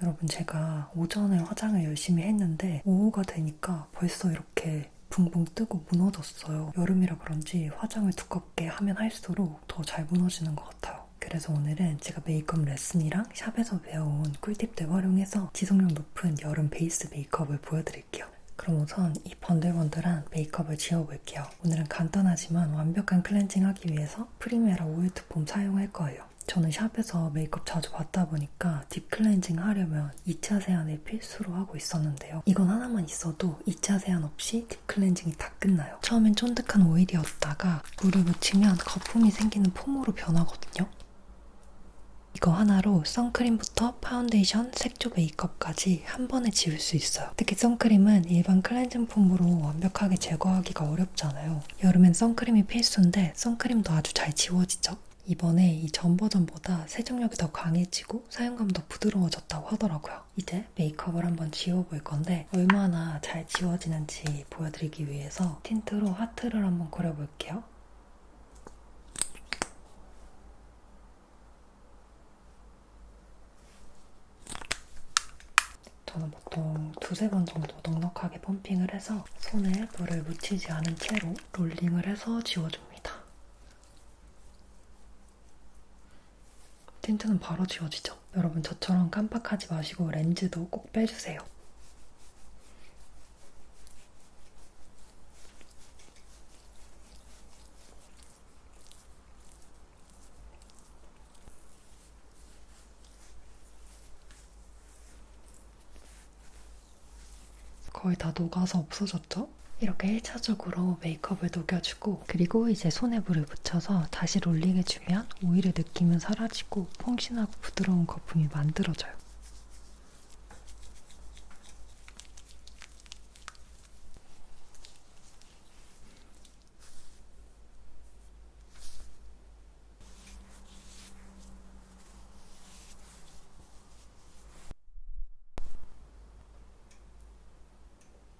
여러분, 제가 오전에 화장을 열심히 했는데 오후가 되니까 벌써 이렇게 붕붕 뜨고 무너졌어요. 여름이라 그런지 화장을 두껍게 하면 할수록 더 잘 무너지는 것 같아요. 그래서 오늘은 제가 메이크업 레슨이랑 샵에서 배워온 꿀팁들 활용해서 지속력 높은 여름 베이스 메이크업을 보여드릴게요. 그럼 우선 이 번들번들한 메이크업을 지워볼게요. 오늘은 간단하지만 완벽한 클렌징 하기 위해서 프리메라 오일트 폼 사용할 거예요. 저는 샵에서 메이크업 자주 받다 보니까 딥 클렌징 하려면 2차 세안을 필수로 하고 있었는데요. 이건 하나만 있어도 2차 세안 없이 딥 클렌징이 다 끝나요. 처음엔 쫀득한 오일이었다가 물을 묻히면 거품이 생기는 폼으로 변하거든요. 이거 하나로 선크림부터 파운데이션, 색조 메이크업까지 한 번에 지울 수 있어요. 특히 선크림은 일반 클렌징 폼으로 완벽하게 제거하기가 어렵잖아요. 여름엔 선크림이 필수인데 선크림도 아주 잘 지워지죠? 이번에 이 전 버전보다 세정력이 더 강해지고 사용감도 더 부드러워졌다고 하더라고요. 이제 메이크업을 한번 지워볼 건데 얼마나 잘 지워지는지 보여드리기 위해서 틴트로 하트를 한번 그려볼게요. 저는 보통 두세 번 정도 넉넉하게 펌핑을 해서 손에 물을 묻히지 않은 채로 롤링을 해서 지워줍니다. 틴트는 바로 지워지죠? 여러분, 저처럼 깜빡하지 마시고 렌즈도 꼭 빼주세요. 거의 다 녹아서 없어졌죠? 이렇게 1차적으로 메이크업을 녹여주고 그리고 이제 손에 물을 묻혀서 다시 롤링해주면 오일의 느낌은 사라지고 퐁신하고 부드러운 거품이 만들어져요.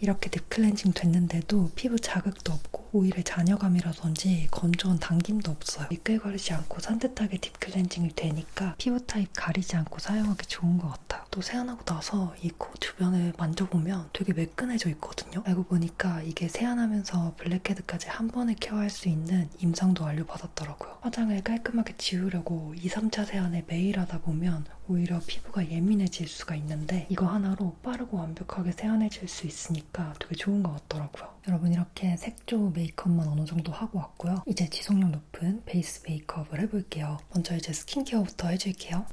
이렇게 딥 클렌징 됐는데도 피부 자극도 없고 오히려 잔여감이라든지 건조한 당김도 없어요. 미끌거리지 않고 산뜻하게 딥 클렌징이 되니까 피부 타입 가리지 않고 사용하기 좋은 것 같아요. 또 세안하고 나서 이 코 주변을 만져보면 되게 매끈해져 있거든요. 알고 보니까 이게 세안하면서 블랙헤드까지 한 번에 케어할 수 있는 임상도 알려받았더라고요. 화장을 깔끔하게 지우려고 2, 3차 세안을 매일 하다 보면 오히려 피부가 예민해질 수가 있는데 이거 하나로 빠르고 완벽하게 세안해줄 수 있으니까 되게 좋은 것 같더라고요. 여러분, 이렇게 색조 메이크업만 어느 정도 하고 왔고요. 이제 지속력 높은 베이스 메이크업을 해볼게요. 먼저 이제 스킨케어부터 해줄게요.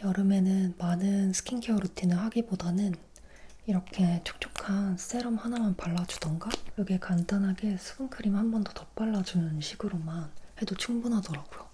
여름에는 많은 스킨케어 루틴을 하기보다는 이렇게 촉촉한 세럼 하나만 발라주던가 여기에 간단하게 수분크림 한 번 더 덧발라주는 식으로만 해도 충분하더라고요.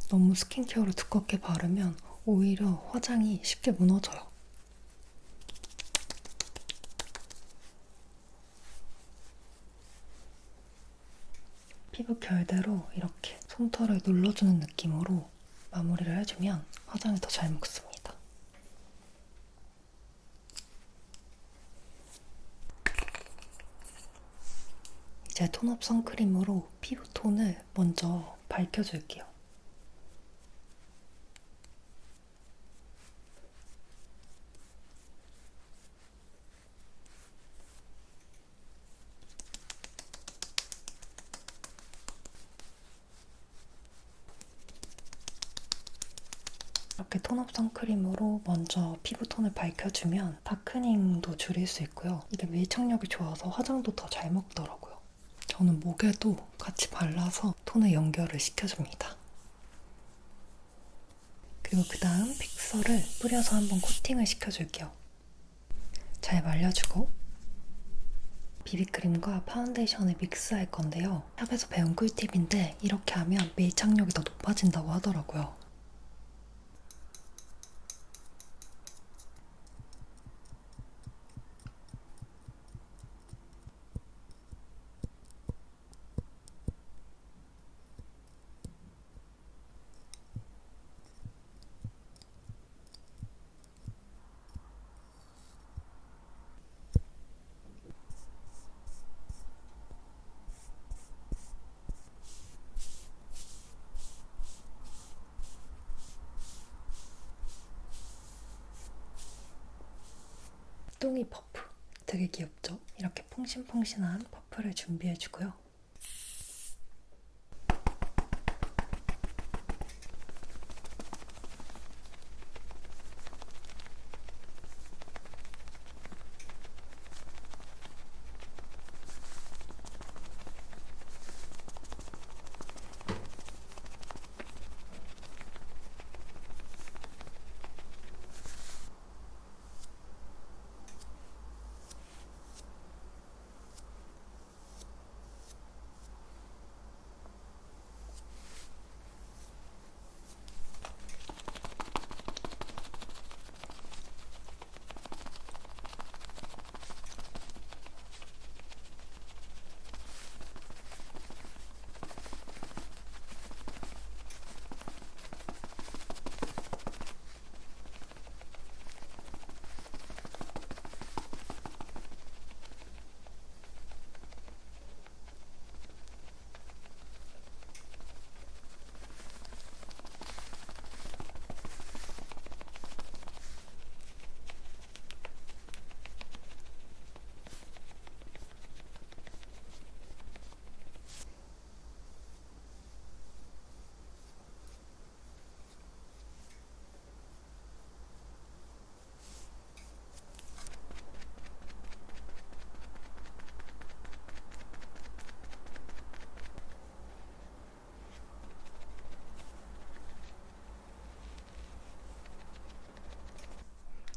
너무 스킨케어를 두껍게 바르면 오히려 화장이 쉽게 무너져요. 피부 결대로 이렇게 솜털을 눌러주는 느낌으로 마무리를 해주면 화장이 더 잘 먹습니다. 이제 톤업 선크림으로 피부톤을 먼저 밝혀줄게요. 이렇게 톤업 선크림으로 먼저 피부톤을 밝혀주면 다크닝도 줄일 수 있고요. 이게 밀착력이 좋아서 화장도 더 잘 먹더라고요. 저는 목에도 같이 발라서 톤을 연결을 시켜줍니다. 그리고 그 다음 픽서를 뿌려서 한번 코팅을 시켜줄게요. 잘 말려주고 비비크림과 파운데이션을 믹스할 건데요. 샵에서 배운 꿀팁인데 이렇게 하면 밀착력이 더 높아진다고 하더라고요. 쌍둥이 퍼프. 되게 귀엽죠? 이렇게 퐁신퐁신한 퍼프를 준비해주고요.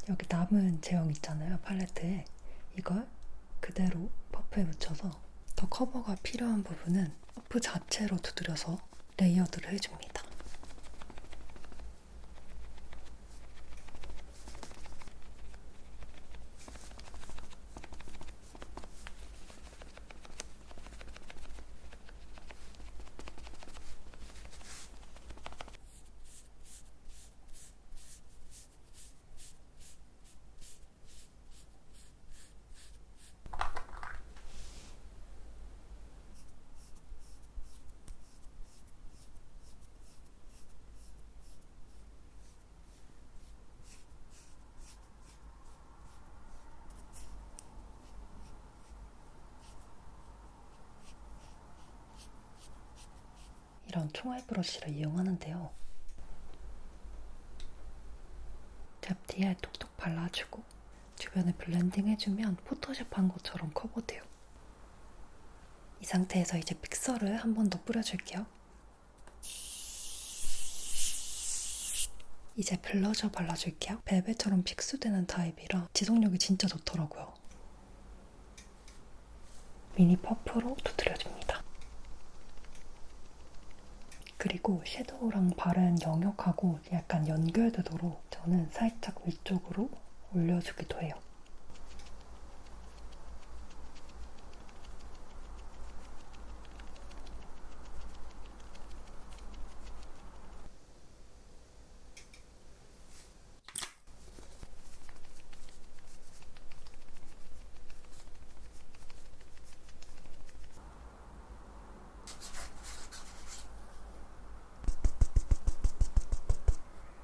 여기 남은 제형 있잖아요, 팔레트에. 이걸 그대로 퍼프에 묻혀서 더 커버가 필요한 부분은 퍼프 자체로 두드려서 레이어드를 해줍니다. 이런 총알 브러쉬를 이용하는데요. 잡티에 톡톡 발라주고 주변에 블렌딩 해주면 포토샵 한 것처럼 커버돼요. 이 상태에서 이제 픽서를 한 번 더 뿌려줄게요. 이제 블러셔 발라줄게요. 벨벳처럼 픽스되는 타입이라 지속력이 진짜 좋더라고요. 미니 퍼프로 두드려줍니다. 그리고 섀도우랑 바른 영역하고 약간 연결되도록 저는 살짝 위쪽으로 올려주기도 해요.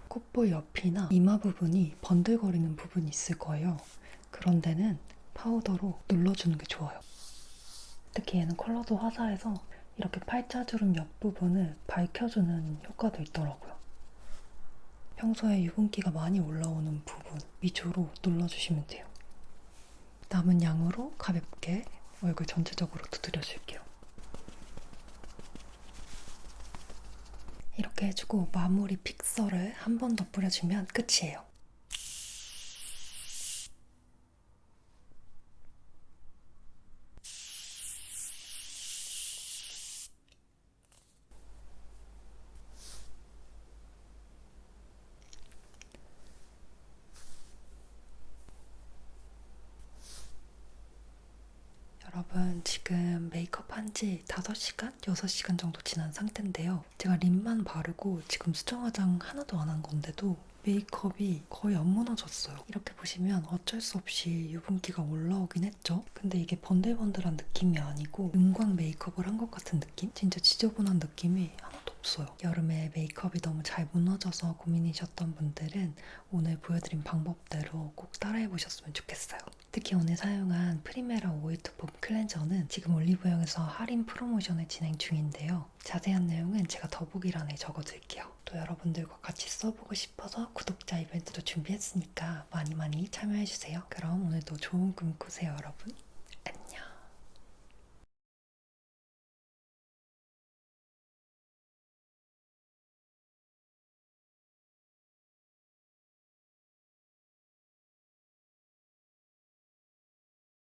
콧볼 옆이나 이마 부분이 번들거리는 부분이 있을 거예요. 그런 데는 파우더로 눌러주는 게 좋아요. 특히 얘는 컬러도 화사해서 이렇게 팔자주름 옆부분을 밝혀주는 효과도 있더라고요. 평소에 유분기가 많이 올라오는 부분 위주로 눌러주시면 돼요. 남은 양으로 가볍게 얼굴 전체적으로 두드려줄게요. 이렇게 해주고 마무리 픽서를 한 번 더 뿌려주면 끝이에요. 여러분 지금 메이크업 한지 5시간? 6시간 정도 지난 상태인데요. 제가 립만 바르고 지금 수정 화장 하나도 안 한 건데도 메이크업이 거의 안 무너졌어요. 이렇게 보시면 어쩔 수 없이 유분기가 올라오긴 했죠. 근데 이게 번들번들한 느낌이 아니고 음광 메이크업을 한 것 같은 느낌? 진짜 지저분한 느낌이 하나도 없어요. 여름에 메이크업이 너무 잘 무너져서 고민이셨던 분들은 오늘 보여드린 방법대로 꼭 따라해보셨으면 좋겠어요. 특히 오늘 사용한 프리메라 오일투폼 클렌저는 지금 올리브영에서 할인 프로모션을 진행 중인데요. 자세한 내용은 제가 더보기란에 적어둘게요. 또 여러분들과 같이 써보고 싶어서 구독자 이벤트도 준비했으니까 많이 참여해주세요. 그럼 오늘도 좋은 꿈 꾸세요, 여러분.